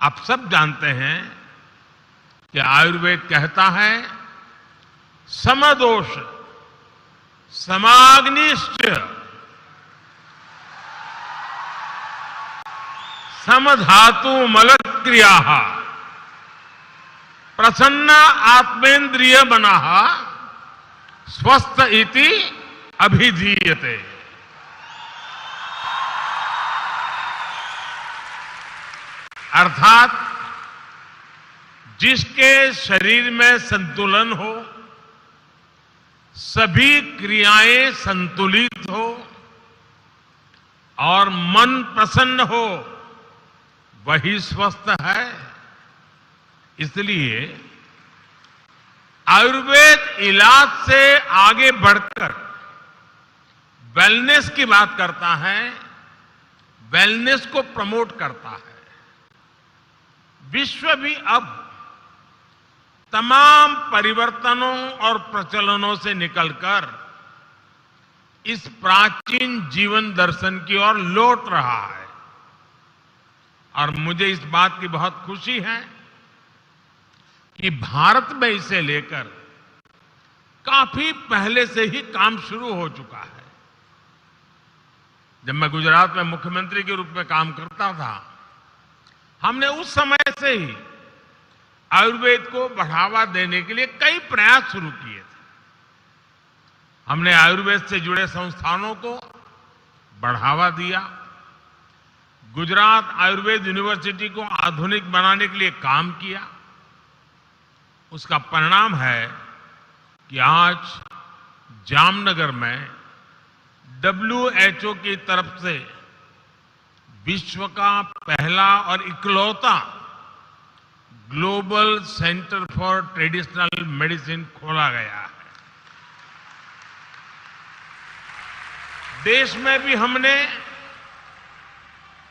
आप सब जानते हैं कि आयुर्वेद कहता है समदोष समाग्निश्च समधातु मलक्रिया प्रसन्न आत्मेन्द्रिय मनाः स्वस्थ इति अभिधीयते। अर्थात जिसके शरीर में संतुलन हो, सभी क्रियाएं संतुलित हो और मन प्रसन्न हो, वही स्वस्थ है। इसलिए आयुर्वेद इलाज से आगे बढ़कर वेलनेस की बात करता है, वेलनेस को प्रमोट करता है। विश्व भी अब तमाम परिवर्तनों और प्रचलनों से निकलकर इस प्राचीन जीवन दर्शन की ओर लौट रहा है और मुझे इस बात की बहुत खुशी है कि भारत में इसे लेकर काफी पहले से ही काम शुरू हो चुका है। जब मैं गुजरात में मुख्यमंत्री के रूप में काम करता था, हमने उस समय से ही आयुर्वेद को बढ़ावा देने के लिए कई प्रयास शुरू किए थे। हमने आयुर्वेद से जुड़े संस्थानों को बढ़ावा दिया, गुजरात आयुर्वेद यूनिवर्सिटी को आधुनिक बनाने के लिए काम किया। उसका परिणाम है कि आज जामनगर में WHO की तरफ से विश्व का पहला और इकलौता global centre for traditional medicine खोला गया है। देश में भी हमने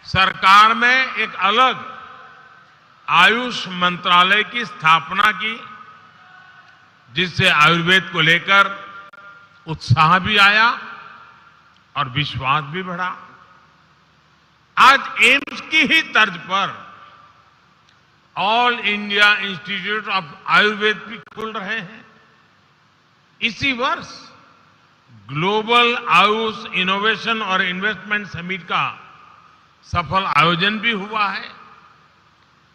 सरकार में एक अलग आयुष मंत्रालय की स्थापना की, जिससे आयुर्वेद को लेकर उत्साह भी आया और विश्वास भी बढ़ा। आज एम्स की ही तर्ज पर all India institute of Ayurveda भी खुल रहे हैं। इसी वर्ष ग्लोबल आयुष इनोवेशन और इन्वेस्टमेंट समिट का सफल आयोजन भी हुआ है,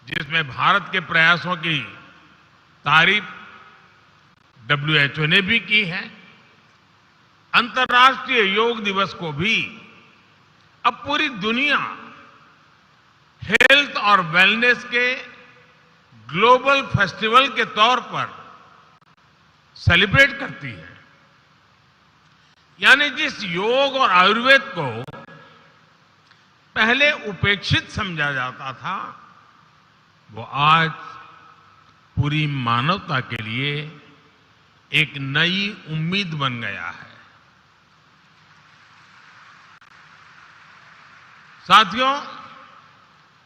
जिसमें भारत के प्रयासों की तारीफ WHO ने भी की है। अंतर्राष्ट्रीय योग दिवस को भी अब पूरी दुनिया हेल्थ और वेलनेस के ग्लोबल फेस्टिवल के तौर पर सेलिब्रेट करती है। यानी जिस योग और आयुर्वेद को पहले उपेक्षित समझा जाता था, वो आज पूरी मानवता के लिए एक नई उम्मीद बन गया है। साथियों,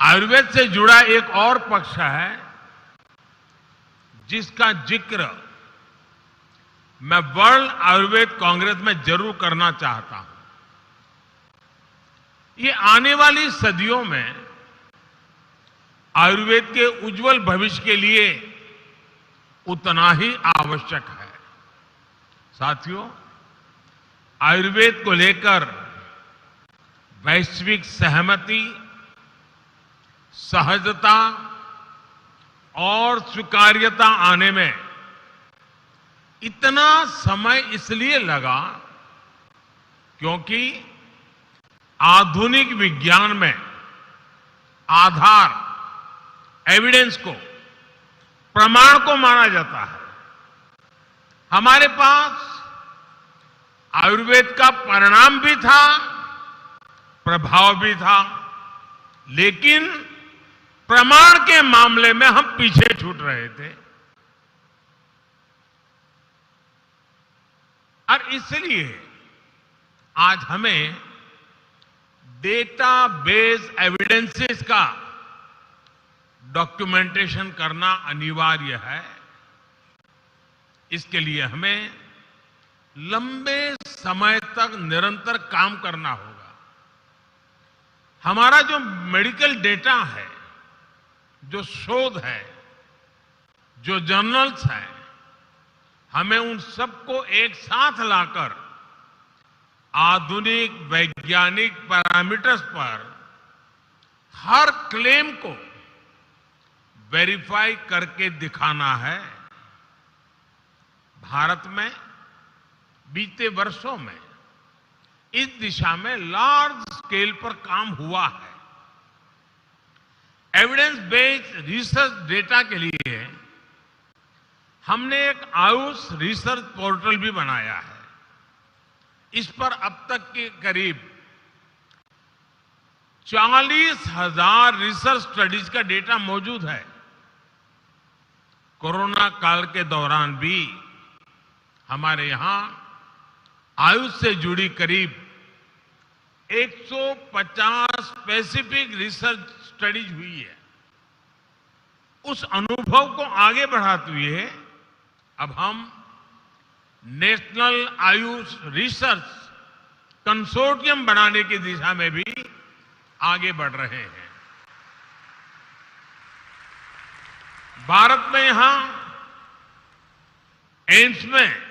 आयुर्वेद से जुड़ा एक और पक्ष है जिसका जिक्र मैं वर्ल्ड आयुर्वेद कांग्रेस में जरूर करना चाहता हूं। ये आने वाली सदियों में आयुर्वेद के उज्जवल भविष्य के लिए उतना ही आवश्यक है। साथियों, आयुर्वेद को लेकर वैश्विक सहमति, सहजता और स्वीकार्यता आने में इतना समय इसलिए लगा क्योंकि आधुनिक विज्ञान में आधार, एविडेंस को, प्रमाण को माना जाता है। हमारे पास आयुर्वेद का परिणाम भी था, प्रभाव भी था, लेकिन प्रमाण के मामले में हम पीछे छूट रहे थे। और इसलिए आज हमें डेटा बेस एविडेंसेस का डॉक्यूमेंटेशन करना अनिवार्य है। इसके लिए हमें लंबे समय तक निरंतर काम करना होगा। हमारा जो मेडिकल डेटा है जो शोध है, जो जर्नल्स हैं, हमें उन सबको एक साथ लाकर आधुनिक वैज्ञानिक पैरामीटर्स पर हर क्लेम को वेरीफाई करके दिखाना है। भारत में बीते वर्षों में इस दिशा में लार्ज स्केल पर काम हुआ है। एविडेंस बेस्ड रिसर्च डेटा के लिए हमने एक आयुष रिसर्च पोर्टल भी बनाया है। इस पर अब तक के करीब 40,000 रिसर्च स्टडीज का डेटा मौजूद है। कोरोना काल के दौरान भी हमारे यहां आयुष से जुड़ी करीब 150 स्पेसिफिक रिसर्च स्टडीज हुई है। उस अनुभव को आगे बढ़ाते हुए अब हम नेशनल आयुष रिसर्च कंसोर्टियम बनाने की दिशा में भी आगे बढ़ रहे हैं। भारत में यहां एम्स में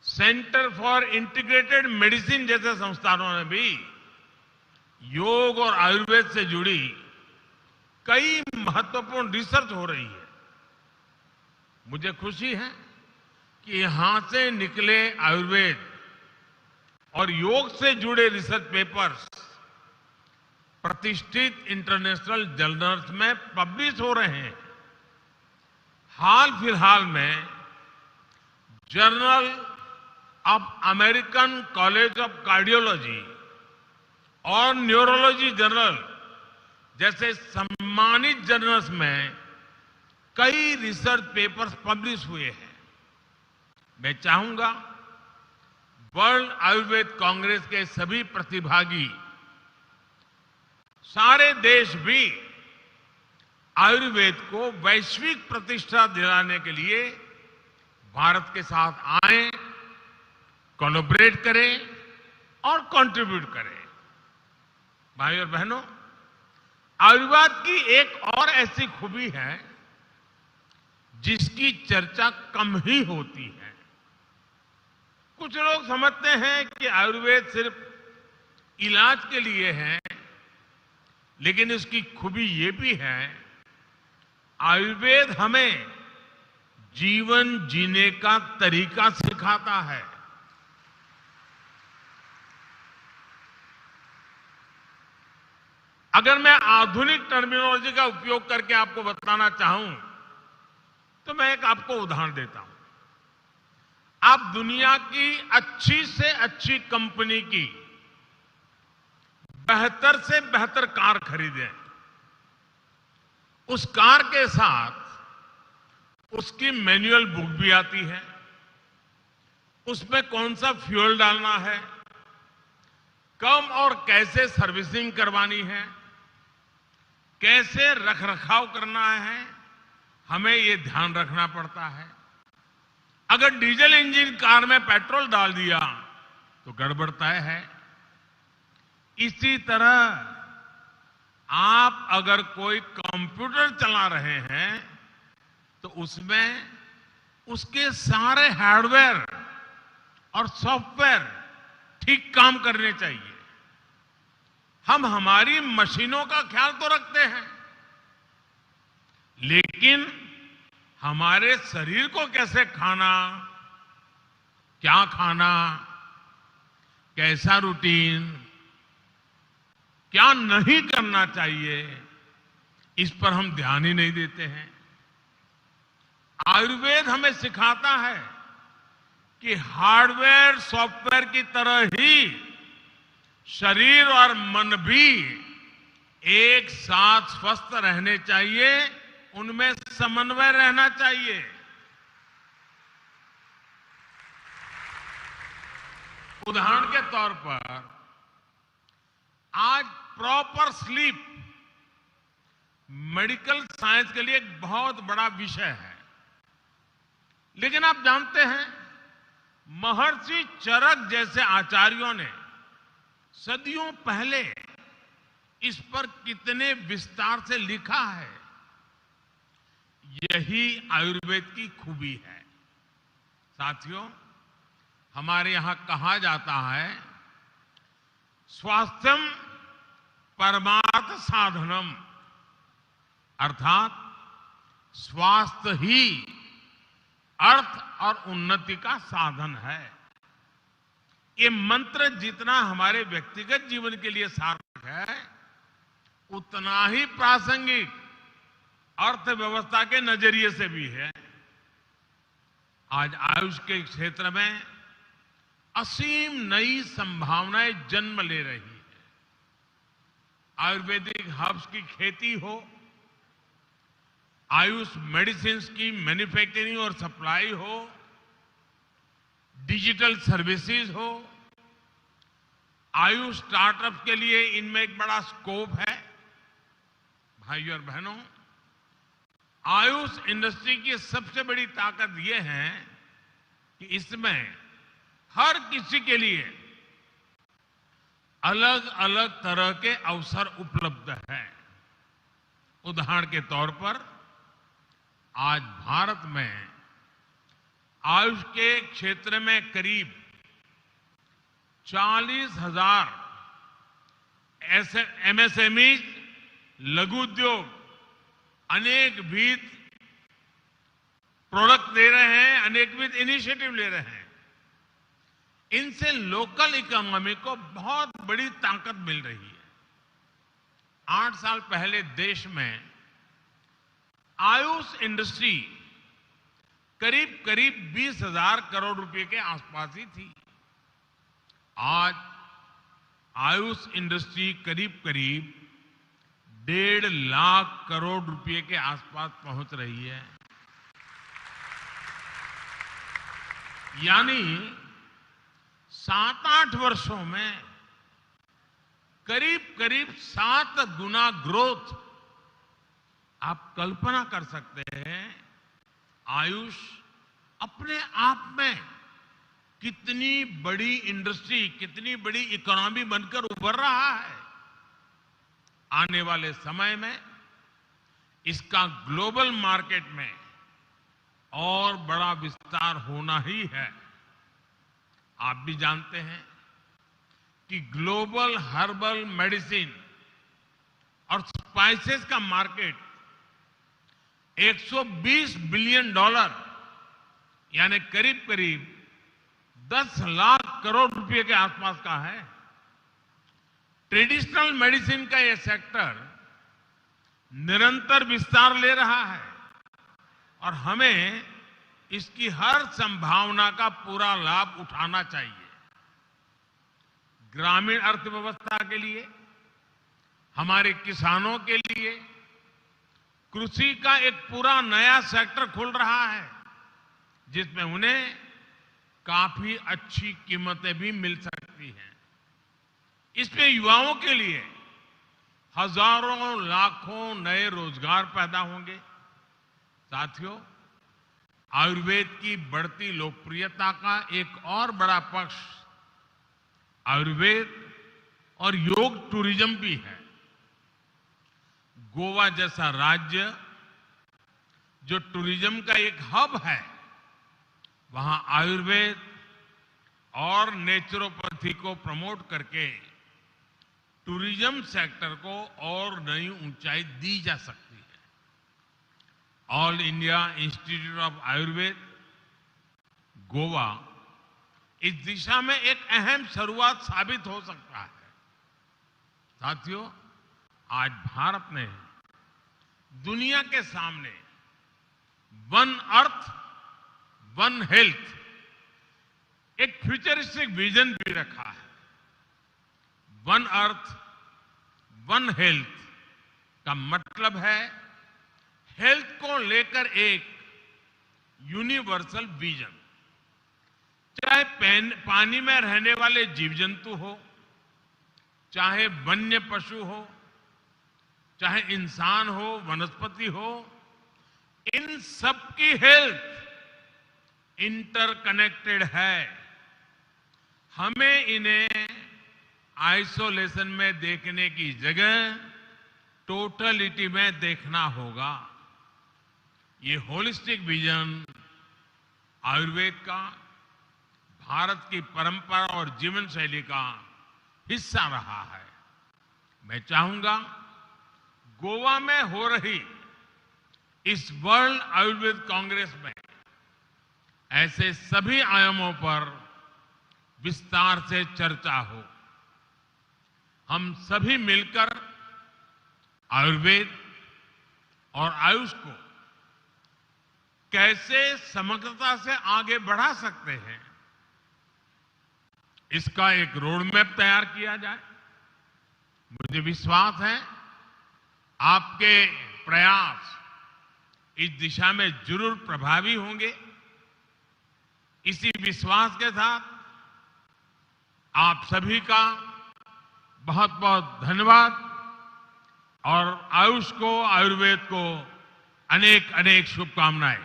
सेंटर फॉर इंटीग्रेटेड मेडिसिन जैसे संस्थानों ने भी योग और आयुर्वेद से जुड़ी कई महत्वपूर्ण रिसर्च हो रही है। मुझे खुशी है कि यहां से निकले आयुर्वेद और योग से जुड़े रिसर्च पेपर्स प्रतिष्ठित इंटरनेशनल जर्नल्स में पब्लिश हो रहे हैं। हाल फिलहाल में journal of American college of cardiology और न्यूरोलॉजी जर्नल जैसे सम्मानित जर्नल्स में कई रिसर्च पेपर्स पब्लिश हुए हैं। मैं चाहूंगा वर्ल्ड आयुर्वेद कांग्रेस के सभी प्रतिभागी, सारे देश भी आयुर्वेद को वैश्विक प्रतिष्ठा दिलाने के लिए भारत के साथ आए, कोलैबोरेट करें और कंट्रीब्यूट करें। भाइयों और बहनों, आयुर्वेद की एक और ऐसी खूबी है जिसकी चर्चा कम ही होती है। कुछ लोग समझते हैं कि आयुर्वेद सिर्फ इलाज के लिए है, लेकिन इसकी खूबी ये भी है, आयुर्वेद हमें जीवन जीने का तरीका सिखाता है। अगर मैं आधुनिक टर्मिनोलॉजी का उपयोग करके आपको बताना चाहूं तो मैं एक आपको उदाहरण देता हूं। आप दुनिया की अच्छी से अच्छी कंपनी की बेहतर से बेहतर कार खरीदें, उस कार के साथ उसकी मैनुअल बुक भी आती है, उसमें कौन सा फ्यूल डालना है, कब और कैसे सर्विसिंग करवानी है, कैसे रखरखाव करना है, हमें ये ध्यान रखना पड़ता है। अगर डीजल इंजन कार में पेट्रोल डाल दिया तो गड़बड़ तय है। इसी तरह आप अगर कोई कंप्यूटर चला रहे हैं तो उसमें उसके सारे हार्डवेयर और सॉफ्टवेयर ठीक काम करने चाहिए। हम हमारी मशीनों का ख्याल तो रखते हैं, लेकिन हमारे शरीर को कैसे खाना, क्या खाना, कैसा रूटीन, क्या नहीं करना चाहिए, इस पर हम ध्यान ही नहीं देते हैं। आयुर्वेद हमें सिखाता है कि हार्डवेयर सॉफ्टवेयर की तरह ही शरीर और मन भी एक साथ स्वस्थ रहने चाहिए, उनमें समन्वय रहना चाहिए। उदाहरण के तौर पर आज प्रॉपर स्लीप मेडिकल साइंस के लिए एक बहुत बड़ा विषय है, लेकिन आप जानते हैं महर्षि चरक जैसे आचार्यों ने सदियों पहले इस पर कितने विस्तार से लिखा है, यही आयुर्वेद की खूबी है। साथियों, हमारे यहां कहा जाता है, स्वास्थ्यम परमार्थ साधनम, अर्थात स्वास्थ्य ही अर्थ और उन्नति का साधन है। ये मंत्र जितना हमारे व्यक्तिगत जीवन के लिए सार्थक है, उतना ही प्रासंगिक अर्थव्यवस्था के नजरिए से भी है। आज आयुष के क्षेत्र में असीम नई संभावनाएं जन्म ले रही है। आयुर्वेदिक हर्ब्स की खेती हो, आयुष मेडिसिन की मैन्युफैक्चरिंग और सप्लाई हो, डिजिटल सर्विसेज हो, आयुष स्टार्टअप के लिए इनमें एक बड़ा स्कोप है। भाइयों और बहनों, आयुष इंडस्ट्री की सबसे बड़ी ताकत यह है कि इसमें हर किसी के लिए अलग अलग तरह के अवसर उपलब्ध हैं। उदाहरण के तौर पर आज भारत में आयुष के क्षेत्र में करीब 40,000 ऐसे एमएसएमई, लघु उद्योग अनेकविध प्रोडक्ट दे रहे हैं, अनेकविध इनिशिएटिव ले रहे हैं। इनसे लोकल इकोनॉमी को बहुत बड़ी ताकत मिल रही है। 8 साल पहले देश में आयुष इंडस्ट्री करीब करीब 20,000 करोड़ रुपए के आसपास ही थी। आज आयुष इंडस्ट्री करीब करीब 1.5 लाख करोड़ रुपए के आसपास पहुंच रही है। यानी 7-8 वर्षों में करीब करीब 7 गुना ग्रोथ। आप कल्पना कर सकते हैं आयुष अपने आप में कितनी बड़ी इंडस्ट्री, कितनी बड़ी इकोनॉमी बनकर उभर रहा है। आने वाले समय में इसका ग्लोबल मार्केट में और बड़ा विस्तार होना ही है। आप भी जानते हैं कि ग्लोबल हर्बल मेडिसिन और स्पाइसेस का मार्केट $120 बिलियन यानी करीब करीब 10 लाख करोड़ रुपए के आसपास का है। ट्रेडिशनल मेडिसिन का यह सेक्टर निरंतर विस्तार ले रहा है और हमें इसकी हर संभावना का पूरा लाभ उठाना चाहिए। ग्रामीण अर्थव्यवस्था के लिए, हमारे किसानों के लिए कृषि का एक पूरा नया सेक्टर खुल रहा है, जिसमें उन्हें काफी अच्छी कीमतें भी मिल सकती हैं। इसमें युवाओं के लिए हजारों लाखों नए रोजगार पैदा होंगे। साथियों, आयुर्वेद की बढ़ती लोकप्रियता का एक और बड़ा पक्ष आयुर्वेद और योग टूरिज्म भी है। गोवा जैसा राज्य जो टूरिज्म का एक हब है, वहां आयुर्वेद और नेचुरोपैथी को प्रमोट करके टूरिज्म सेक्टर को और नई ऊंचाई दी जा सकती है। All India institute of Ayurveda, Goa इस दिशा में एक अहम शुरुआत साबित हो सकता है। साथियों, आज भारत ने दुनिया के सामने वन अर्थ वन हेल्थ एक फ्यूचरिस्टिक विजन भी रखा है। वन अर्थ वन हेल्थ का मतलब है हेल्थ को लेकर एक यूनिवर्सल विजन। चाहे पानी में रहने वाले जीव जंतु हो, चाहे वन्य पशु हो, चाहे इंसान हो, वनस्पति हो, इन सबकी हेल्थ इंटरकनेक्टेड है। हमें इन्हें आइसोलेशन में देखने की जगह टोटलिटी में देखना होगा। ये होलिस्टिक विजन आयुर्वेद का, भारत की परंपरा और जीवन शैली का हिस्सा रहा है। मैं चाहूंगा गोवा में हो रही इस वर्ल्ड आयुर्वेद कांग्रेस में ऐसे सभी आयामों पर विस्तार से चर्चा हो। हम सभी मिलकर आयुर्वेद और आयुष को कैसे समग्रता से आगे बढ़ा सकते हैं, इसका एक रोड मैप तैयार किया जाए। मुझे विश्वास है आपके प्रयास इस दिशा में जरूर प्रभावी होंगे। इसी विश्वास के साथ आप सभी का बहुत बहुत धन्यवाद और आयुष को, आयुर्वेद को अनेक अनेक शुभकामनाएं।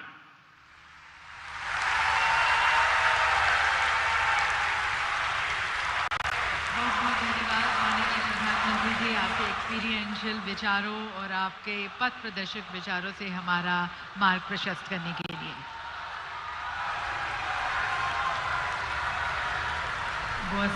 बहुत बहुत धन्यवाद माननीय प्रधानमंत्री जी, आपके एक्सपीरियंशियल विचारों और आपके पथ प्रदर्शक विचारों से हमारा मार्ग प्रशस्त करने के लिए। बहुत